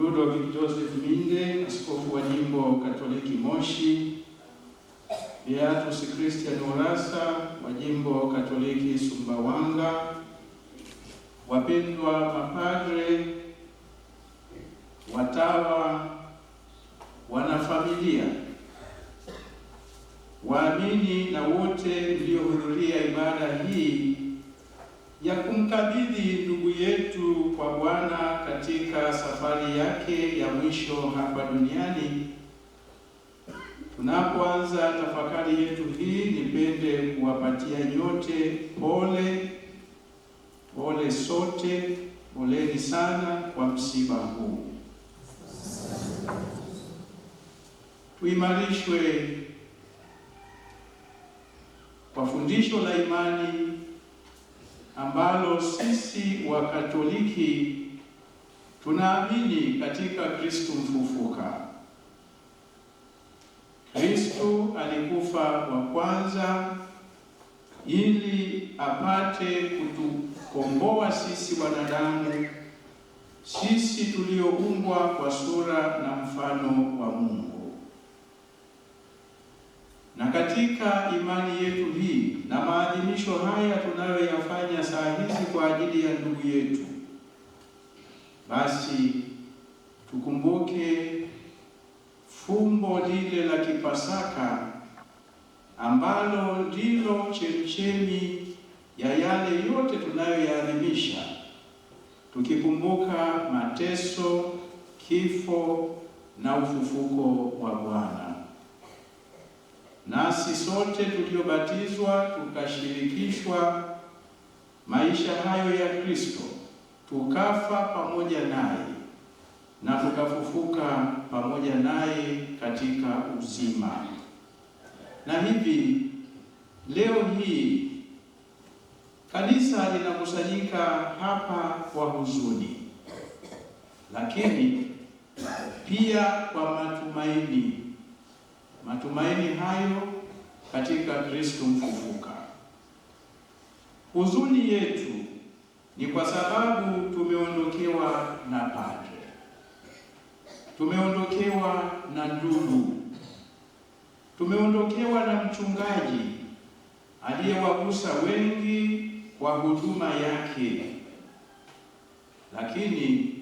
Ludovic Joseph Minde, askofu wa jimbo Katoliki Moshi, Beatus Christian Urasa wa jimbo Katoliki Sumbawanga, wapendwa mapadre, watawa, wanafamilia, waamini na wote mliohudhuria ibada hii ya kumkabidhi ndugu yetu kwa Bwana katika safari yake ya mwisho hapa duniani. Tunapoanza tafakari yetu hii, nipende kuwapatia nyote pole sote, poleni sana kwa msiba huu. Tuimarishwe kwa fundisho la imani ambalo sisi wa Katoliki tunaamini katika Kristo mfufuka. Kristo alikufa wa kwanza ili apate kutukomboa sisi wanadamu, sisi tulioumbwa kwa sura na mfano wa Mungu. Na katika imani yetu hii na maadhimisho haya tunayoyafanya saa hizi kwa ajili ya ndugu yetu, basi tukumbuke fumbo lile la Kipasaka ambalo ndilo chemchemi ya yale yote tunayoyaadhimisha, tukikumbuka mateso, kifo na ufufuko wa Bwana. Nasi sote tuliobatizwa tukashirikishwa maisha hayo ya Kristo, tukafa pamoja naye na tukafufuka pamoja naye katika uzima. Na hivi leo hii kanisa linakusanyika hapa kwa huzuni, lakini pia kwa matumaini hayo katika Kristo mfufuka. Huzuni yetu ni kwa sababu tumeondokewa na padre, tumeondokewa na ndugu, tumeondokewa na mchungaji aliyewagusa wengi kwa huduma yake. Lakini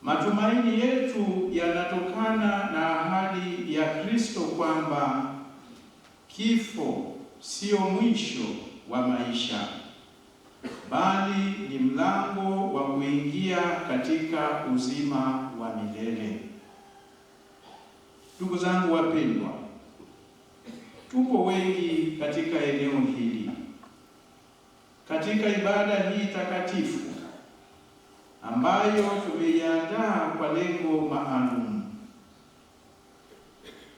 matumaini yetu yanatokana na ahadi ya Kristo kwamba kifo sio mwisho wa maisha, bali ni mlango wa kuingia katika uzima wa milele. Ndugu zangu wapendwa, tupo wengi katika eneo hili, katika ibada hii takatifu ambayo tumeiandaa kwa lengo maalum.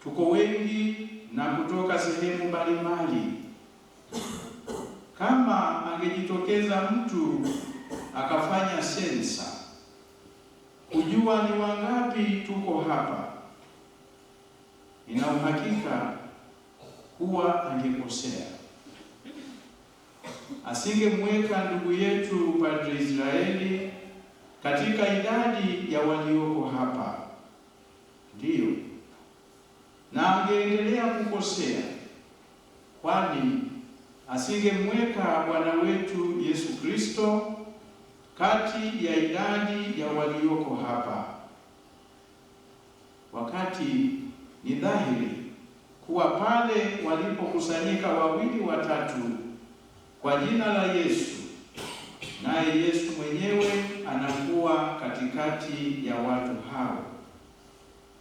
Tuko wengi na kutoka sehemu mbalimbali. Kama angejitokeza mtu akafanya sensa kujua ni wangapi tuko hapa, nina uhakika kuwa angekosea. Asingemweka ndugu yetu Padre Israeli katika idadi ya walioko hapa, ndiyo, na angeendelea kukosea, kwani asingemweka Bwana wetu Yesu Kristo kati ya idadi ya walioko hapa, wakati ni dhahiri kuwa pale walipokusanyika 2 au 3 kwa jina la Yesu, naye Yesu mwenyewe anakuwa katikati ya watu hao,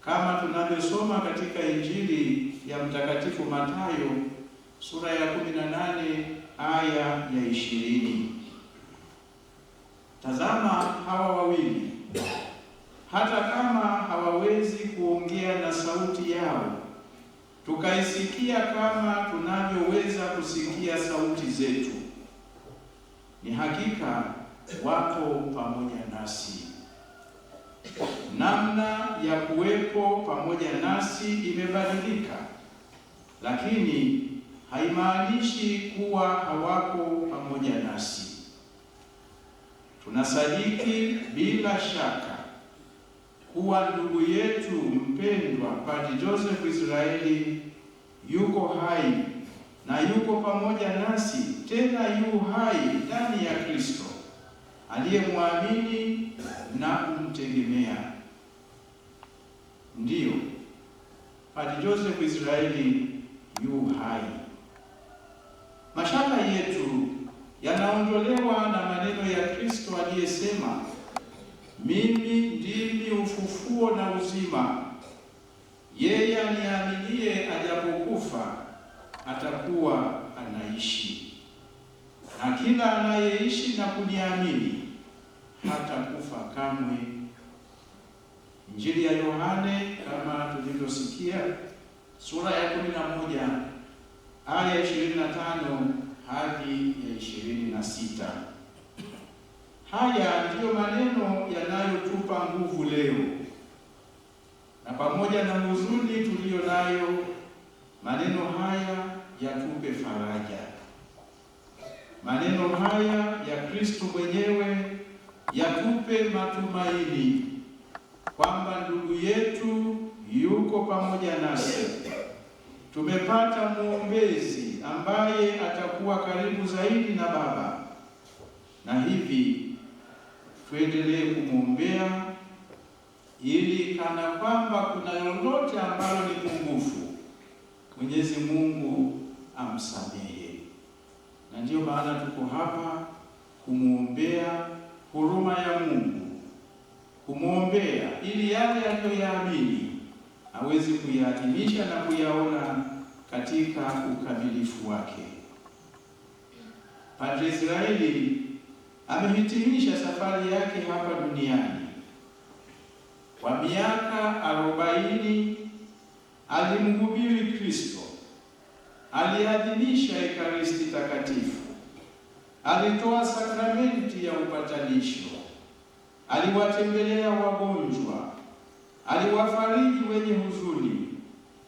kama tunavyosoma katika Injili ya Mtakatifu Mathayo sura ya 18 aya ya 20. Tazama hawa wawili, hata kama hawawezi kuongea na sauti yao, tukaisikia kama tunavyoweza kusikia sauti zetu, ni hakika wapo pamoja nasi. Namna ya kuwepo pamoja nasi imebadilika, lakini haimaanishi kuwa hawako pamoja nasi. Tunasadiki bila shaka kuwa ndugu yetu mpendwa Padre Joseph Israeli yuko hai na yuko pamoja nasi, tena yu hai ndani ya Kristo aliyemwamini na kumtegemea. Ndiyo, Padre Joseph Israeli yu hai. Mashaka yetu yanaondolewa na maneno ya Kristo aliyesema, mimi ndimi ufufuo na uzima, yeye aniaminie ajapokufa atakuwa anaishi, na kila anayeishi na kuniamini hatakufa kamwe. Injili ya Yohane kama tulivyosikia, sura ya 11 aya 25 hadi ya 26. Haya ndiyo maneno yanayotupa nguvu leo, na pamoja na huzuni tuliyo nayo, maneno haya yatupe faraja. Maneno haya ya Kristo mwenyewe yatupe matumaini kwamba ndugu yetu yuko pamoja nasi. Tumepata mwombezi ambaye atakuwa karibu zaidi na Baba, na hivi tuendelee kumwombea ili kana kwamba kuna lolote ambalo ni pungufu, Mwenyezi Mungu amsamehe. Na ndiyo maana tuko hapa kumwombea huruma ya Mungu, kumwombea ili yale aliyoyaamini aweze kuyaadhimisha na kuyaona katika ukamilifu wake. Padre Israeli amehitimisha safari yake hapa duniani. Kwa miaka 40 alimhubiri Kristo, aliadhimisha Ekaristi Takatifu, alitoa sakramenti ya upatanisho, aliwatembelea wagonjwa, aliwafariji wenye huzuni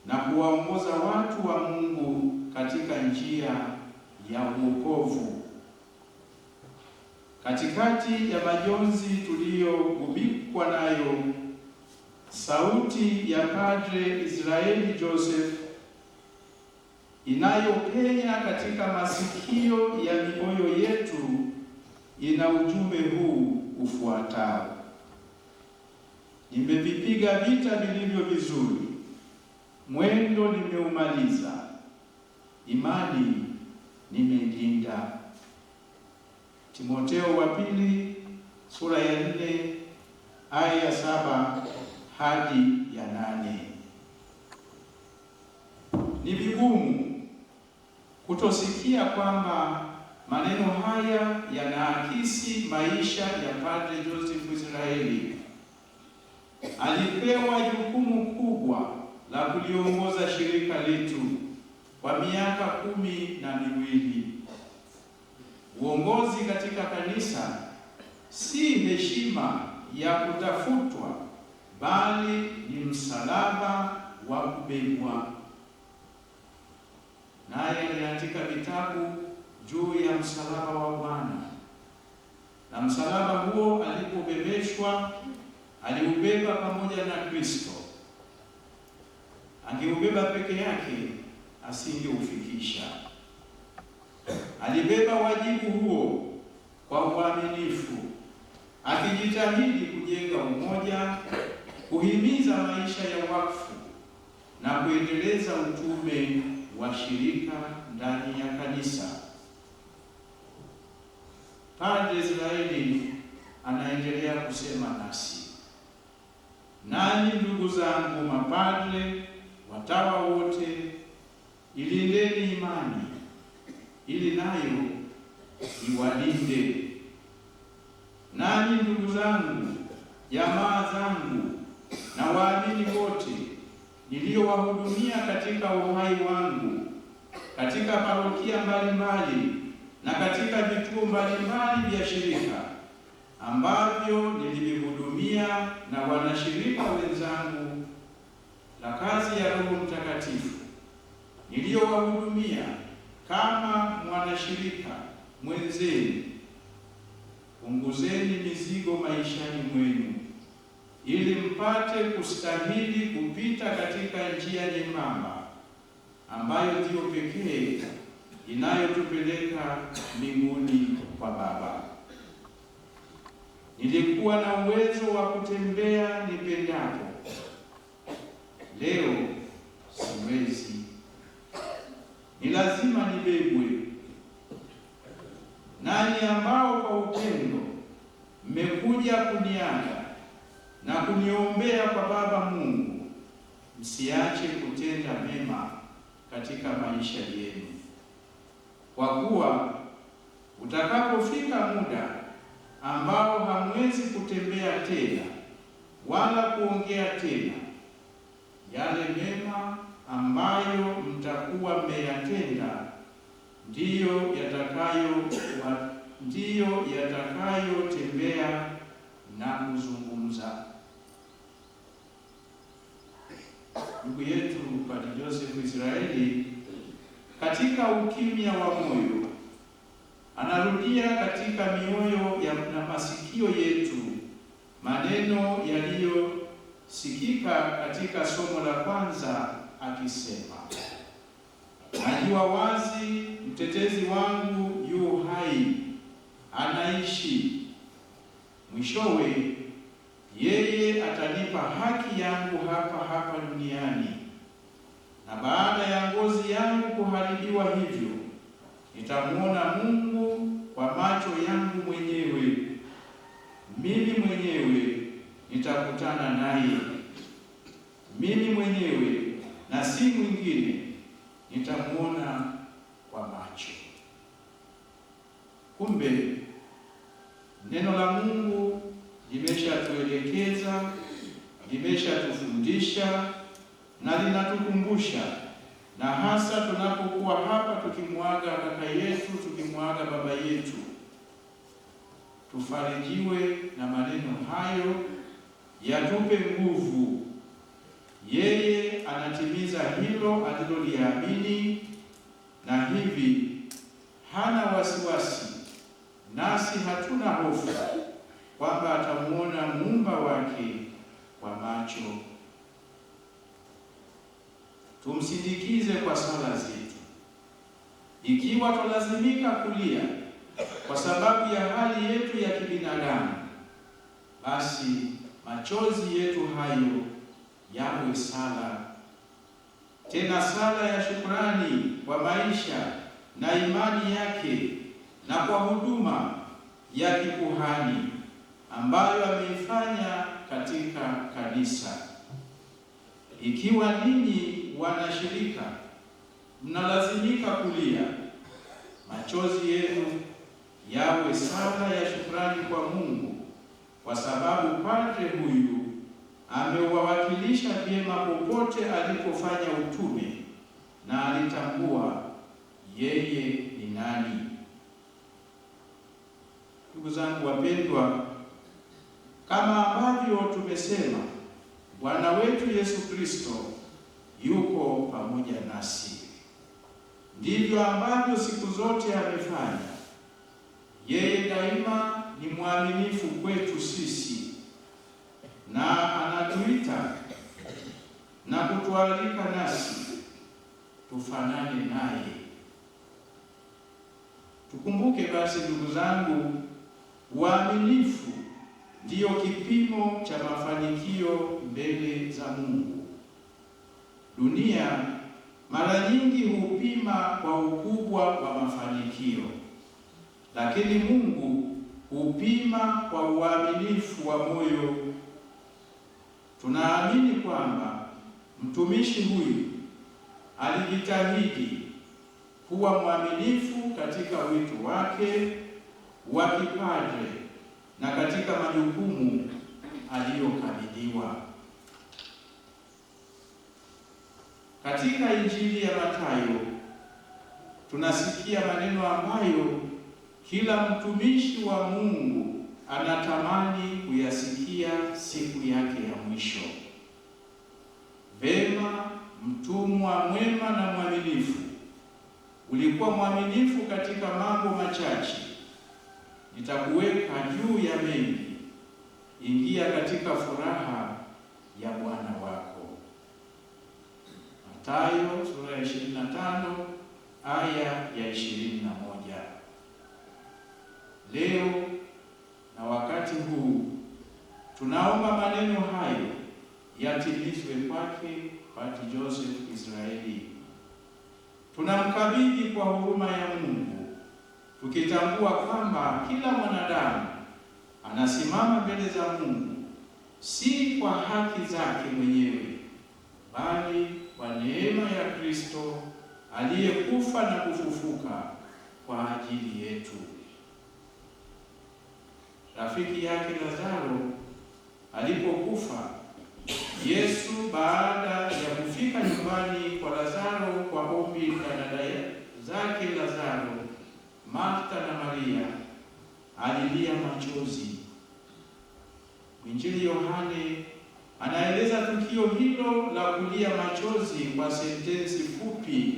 na kuwaongoza watu wa Mungu katika njia ya wokovu. Katikati ya majonzi tuliyogubikwa nayo, sauti ya Padre Israeli Joseph inayopenya katika masikio ya mioyo yetu ina ujumbe huu ufuatao: nimevipiga vita vilivyo vizuri, mwendo nimeumaliza, imani nimeilinda. Timotheo wa pili sura ya 4 aya ya 7 hadi ya 8. Ni vigumu kutosikia kwamba maneno haya yanaakisi maisha ya Padre Joseph Israeli. Alipewa jukumu kubwa la kuliongoza shirika letu kwa miaka 12. Uongozi katika kanisa si heshima ya kutafutwa, bali ni msalaba wa kubebwa. Naye aliandika vitabu juu ya msalaba wa Bwana, na msalaba huo alipobebeshwa aliubeba pamoja na Kristo. Angeubeba peke yake asingeufikisha. Alibeba wajibu huo kwa uaminifu, akijitahidi kujenga umoja, kuhimiza maisha ya wakfu na kuendeleza utume wa shirika ndani ya kanisa. Padre Israeli anaendelea kusema nasi: nanyi ndugu zangu mapadre, watawa wote, ilindeni imani ili nayo iwalinde. Nanyi ndugu zangu, jamaa zangu na waamini wote niliyowahudumia katika uhai wangu, katika parokia mbalimbali na katika vituo mbalimbali vya shirika ambavyo nilivihudumia, na wanashirika wenzangu la kazi ya Roho Mtakatifu niliyowahudumia kama mwanashirika mwenzenu, punguzeni mizigo maishani mwenu, ili mpate kustahili kupita katika njia nyembamba ambayo ndiyo pekee inayotupeleka mbinguni kwa Baba. Nilikuwa na uwezo wa kutembea nipendapo, leo siwezi. Ni lazima nibebwe. Nanyi ambao kwa upendo mmekuja kuniaga na kuniombea kwa Baba Mungu, msiache kutenda mema katika maisha yenu, kwa kuwa utakapofika muda ambao hamwezi kutembea tena wala kuongea tena, yale mema ambayo mtakuwa mmeyatenda ndiyo yatakayotembea na kuzungumza. Ndugu yetu Padre Joseph Israeli, katika ukimya wa moyo, anarudia katika mioyo na masikio yetu maneno yaliyosikika katika somo la kwanza, akisema, najua wazi mtetezi wangu yu hai, anaishi. Mwishowe yeye atanipa haki yangu hapa duniani, na baada ya ngozi yangu kuharibiwa hivyo, nitamuona Mungu kwa macho yangu mwenyewe. Mimi mwenyewe nitakutana naye, mimi mwenyewe na si mwingine nitamuona kwa macho. Kumbe neno la Mungu limeshatuelekeza, limeshatufundisha na linatukumbusha, na hasa tunapokuwa hapa tukimwaga kaka yetu, tukimwaga baba yetu, tufarijiwe na maneno hayo, yatupe nguvu. Yeye anatimiza hilo aliloliamini, na hivi hana wasiwasi, nasi hatuna hofu kwamba atamuona muumba wake kwa macho. Tumsindikize kwa sala zetu. Ikiwa tulazimika kulia kwa sababu ya hali yetu ya kibinadamu, basi machozi yetu hayo yawe sala, tena sala ya shukrani kwa maisha na imani yake na kwa huduma ya kikuhani ambayo ameifanya katika kanisa. Ikiwa ninyi wanashirika mnalazimika kulia, machozi yenu yawe sala ya shukrani kwa Mungu, kwa sababu padre huyu amewawakilisha vyema popote alipofanya utume na alitambua yeye ni nani. Ndugu zangu wapendwa, kama ambavyo tumesema, Bwana wetu Yesu Kristo yuko pamoja nasi. Ndivyo ambavyo siku zote amefanya. Yeye daima ni mwaminifu kwetu sisi, na anatuita na kutualika nasi tufanane naye. Tukumbuke basi ndugu zangu, uaminifu ndiyo kipimo cha mafanikio mbele za Mungu. Dunia mara nyingi hupima kwa ukubwa wa mafanikio, lakini Mungu hupima kwa uaminifu wa moyo. Tunaamini kwamba mtumishi huyu alijitahidi kuwa mwaminifu katika wito wake wa kipadre na katika majukumu aliyokabidhiwa. Katika Injili ya Mathayo tunasikia maneno ambayo kila mtumishi wa Mungu anatamani kuyasikia siku yake ya mwisho. Vema, mtumwa mwema na mwaminifu, ulikuwa mwaminifu katika mambo machache, nitakuweka juu ya mengi, ingia katika furaha ya Bwana wako. Mathayo sura ya 25 aya ya 21. Leo na wakati huu tunaomba maneno hayo yatimizwe kwake Padre Joseph Israeli. Tunamkabidhi kwa huruma ya Mungu, tukitambua kwamba kila mwanadamu anasimama mbele za Mungu si kwa haki zake mwenyewe, bali kwa neema ya Kristo aliyekufa na kufufuka kwa ajili yetu. Rafiki yake Lazaro alipokufa, Yesu baada ya kufika nyumbani kwa Lazaro kwa ombi la dada zake Lazaro, Martha na Maria, alilia machozi. Mwinjili Yohane anaeleza tukio hilo la kulia machozi kwa sentensi fupi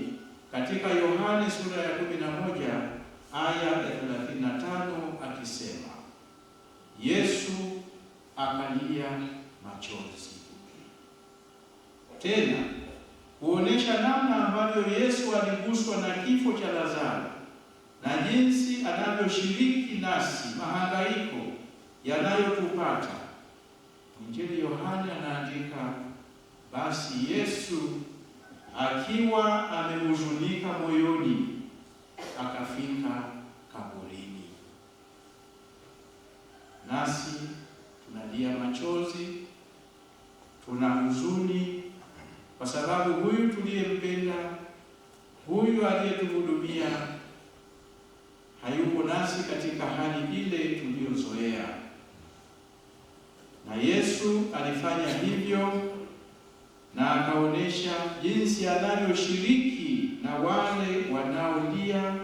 katika Yohane sura ya 11 aya ya 35 akisema, Yesu akalia machozi. Tena kuonesha namna ambavyo Yesu aliguswa na kifo cha Lazaro na jinsi anavyoshiriki nasi mahangaiko yanayotupata. Injili Yohane anaandika, basi Yesu akiwa amehuzunika moyoni akafika kaburini. Nasi tunalia machozi, tuna huzuni kwa sababu huyu tuliyempenda, huyu aliyetuhudumia hayupo nasi katika hali ile tuliyozoea. Na Yesu alifanya hivyo na akaonesha jinsi anavyoshiriki na wale wanaolia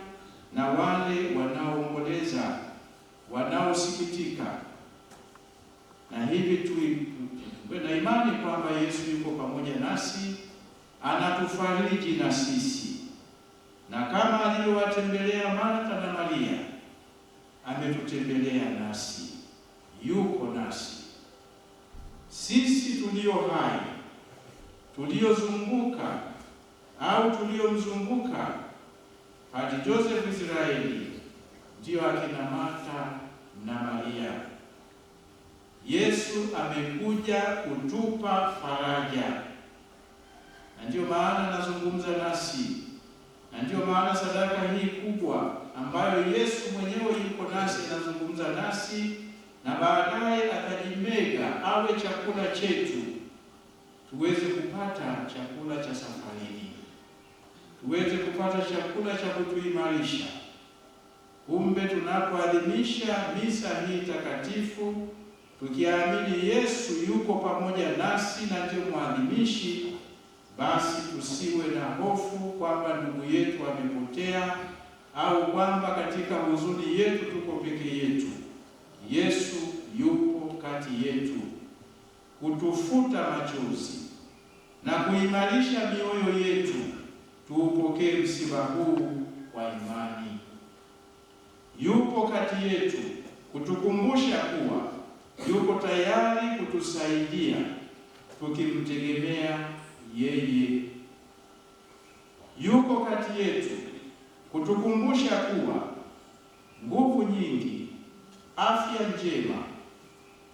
na wale wanaoomboleza, wanaosikitika. Na hivi tuwe na imani kwamba Yesu yuko pamoja nasi, anatufariji na sisi. Na kama alivyowatembelea Martha na Maria, ametutembelea nasi, yuko nasi. Sisi tulio hai, tuliozunguka au tuliomzunguka Padre Joseph Israeli, ndio akina Martha na Maria. Yesu amekuja kutupa faraja, na ndio maana nazungumza nasi, na ndio maana sadaka hii kubwa ambayo Yesu mwenyewe yuko nasi anazungumza nasi, na baadaye atajimega awe chakula chetu, tuweze kupata chakula cha safarini, tuweze kupata chakula cha kutuimarisha. Kumbe tunapoadhimisha misa hii takatifu, tukiamini Yesu yuko pamoja nasi na ndio mwadhimishi, basi tusiwe na hofu kwamba ndugu yetu amepotea au kwamba katika huzuni yetu tuko peke yetu. Yesu yupo kati yetu kutufuta machozi na kuimarisha mioyo yetu, tuupokee msiba huu kwa imani. Yupo kati yetu kutukumbusha kuwa yuko tayari kutusaidia tukimtegemea yeye. Yuko kati yetu kutukumbusha kuwa nguvu nyingi, afya njema,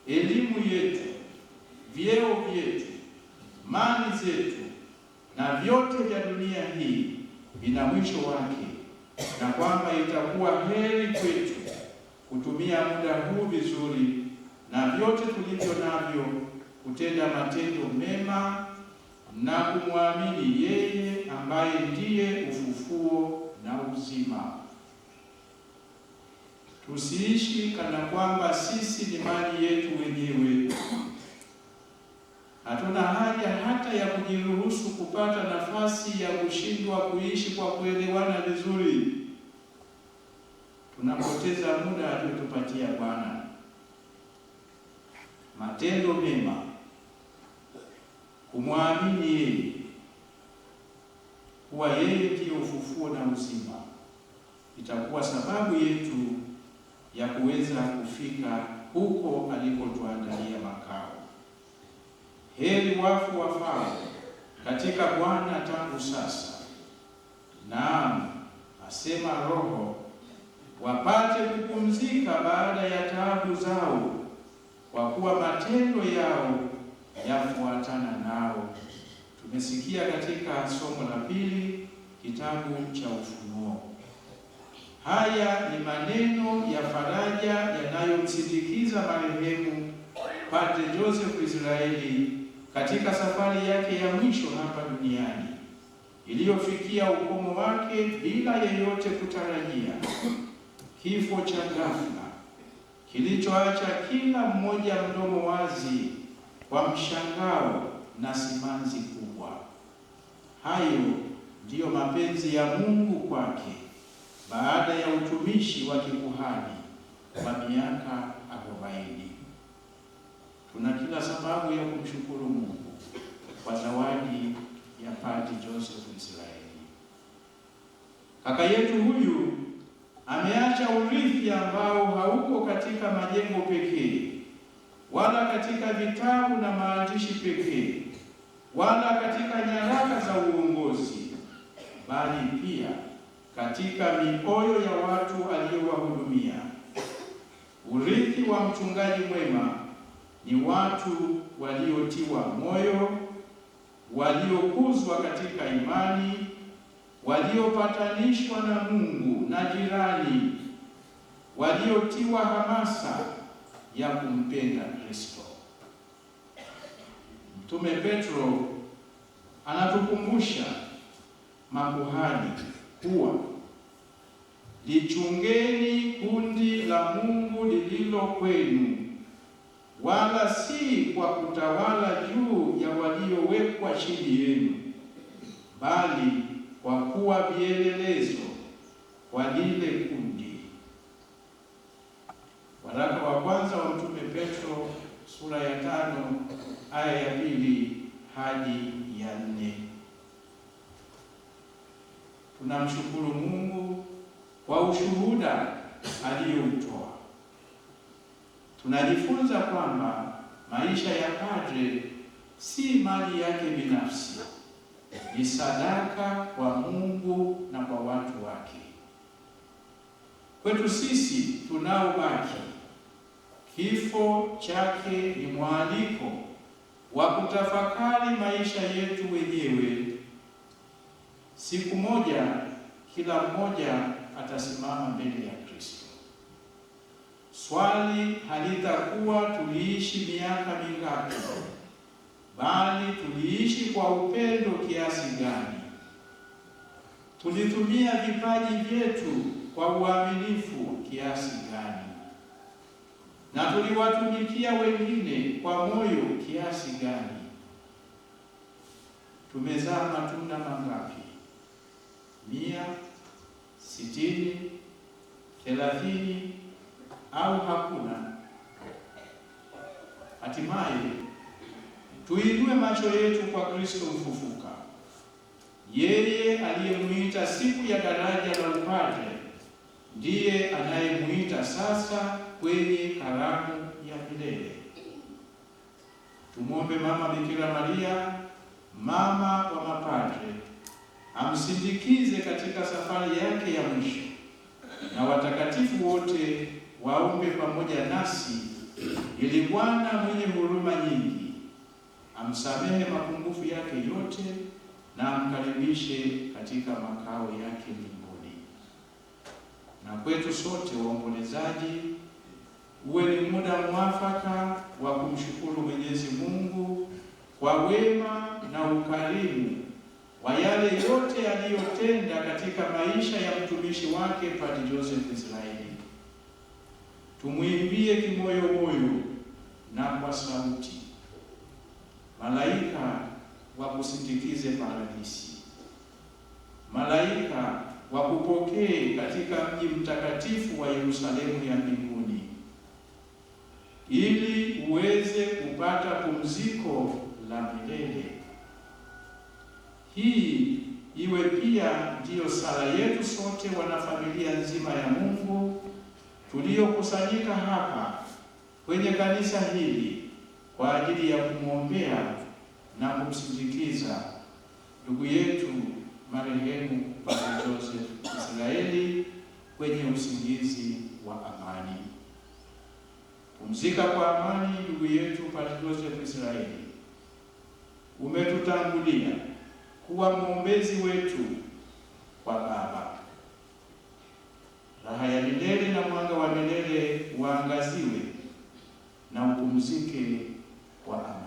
elimu yetu, vyeo vyetu, mali zetu na vyote vya dunia hii vina mwisho wake, na kwamba itakuwa heri kwetu kutumia muda huu vizuri na vyote tulivyo navyo kutenda matendo mema na kumwamini yeye ambaye ndiye ufufuo na uzima. Tusiishi kana kwamba sisi ni mali yetu wenyewe. Hatuna haja hata ya kujiruhusu kupata nafasi ya kushindwa kuishi kwa kuelewana vizuri. Tunapoteza muda aliotupatia Bwana. Matendo mema, kumwamini yeye kuwa yeye ndiye ufufuo na uzima, itakuwa sababu yetu ya kuweza kufika huko alikotuandalia makao. Heri wafu wafao katika Bwana tangu sasa, naam, asema Roho, wapate kupumzika baada ya taabu zao, kwa kuwa matendo yao yafuatana nao. Tumesikia katika somo la pili kitabu cha Ufunuo. Haya ni maneno ya faraja yanayomsindikiza marehemu Padre Joseph Israeli katika safari yake ya mwisho hapa duniani, iliyofikia ukomo wake bila yeyote kutarajia, kifo cha ghafla kilichoacha kila mmoja mdomo wazi kwa mshangao na simanzi kubwa. Hayo ndiyo mapenzi ya Mungu kwake baada ya utumishi wa kikuhani wa miaka 40. Tuna kila sababu ya kumshukuru Mungu kwa zawadi ya Padre Joseph Israeli. Kaka yetu huyu ameacha urithi ambao hauko katika majengo pekee, wala katika vitabu na maandishi pekee, wala katika nyaraka za uongozi, bali pia katika mioyo ya watu aliyowahudumia. Urithi wa mchungaji mwema ni watu waliotiwa moyo, waliokuzwa katika imani, waliopatanishwa na Mungu na jirani, waliotiwa hamasa ya kumpenda Kristo. Mtume Petro anatukumbusha makuhani kuwa lichungeni kundi la Mungu lililo kwenu, wala si kwa kutawala juu ya waliowekwa chini yenu, bali kwa kuwa vielelezo kwa lile kundi. Waraka wa kwanza wa Mtume Petro sura ya 5 aya ya 2 hadi ya 4. Tunamshukuru Mungu kwa ushuhuda aliyoutoa. Tunajifunza kwamba maisha ya padre si mali yake binafsi, ni sadaka kwa Mungu na kwa watu wake. Kwetu sisi tunaobaki, kifo chake ni mwaliko wa kutafakari maisha yetu wenyewe. Siku moja kila mmoja atasimama mbele ya Kristo. Swali halitakuwa tuliishi miaka mingapi, bali tuliishi kwa upendo kiasi gani? Tulitumia vipaji vyetu kwa uaminifu kiasi gani? Na tuliwatumikia wengine kwa moyo kiasi gani? Tumezaa matunda mangapi? 100, 60, 30 au hakuna? Hatimaye tuinue macho yetu kwa Kristo mfufuka, yeye aliyemuita siku ya daraja la upadre ndiye anayemuita sasa kwenye karamu ya milele. Tumwombe Mama Bikira Maria, mama wa mapadre, amsindikize katika safari yake ya mwisho, na watakatifu wote waombe pamoja nasi ili Bwana mwenye huruma nyingi amsamehe mapungufu yake yote na amkaribishe katika makao yake mbinguni. Na kwetu sote waombolezaji, uwe ni muda mwafaka wa kumshukuru Mwenyezi Mungu kwa wema na ukarimu wa yale yote aliyotenda katika maisha ya mtumishi wake Padre Joseph Israeli. Tumwimbie kimoyo moyo na kwa sauti. Malaika wakusindikize paradisi, malaika wakupokee katika mji mtakatifu wa Yerusalemu ya mbinguni, ili uweze kupata pumziko la milele. Hii iwe pia ndiyo sala yetu sote, wanafamilia nzima ya Mungu tuliokusanyika hapa kwenye kanisa hili kwa ajili ya kumwombea na kumsindikiza ndugu yetu marehemu Padre Joseph Israeli kwenye usingizi wa amani. Pumzika kwa amani ndugu yetu Padre Joseph Israeli. Umetutangulia kuwa mwombezi wetu kwa Baba. Raha ya milele na mwanga wa milele waangaziwe na upumzike kwa amani.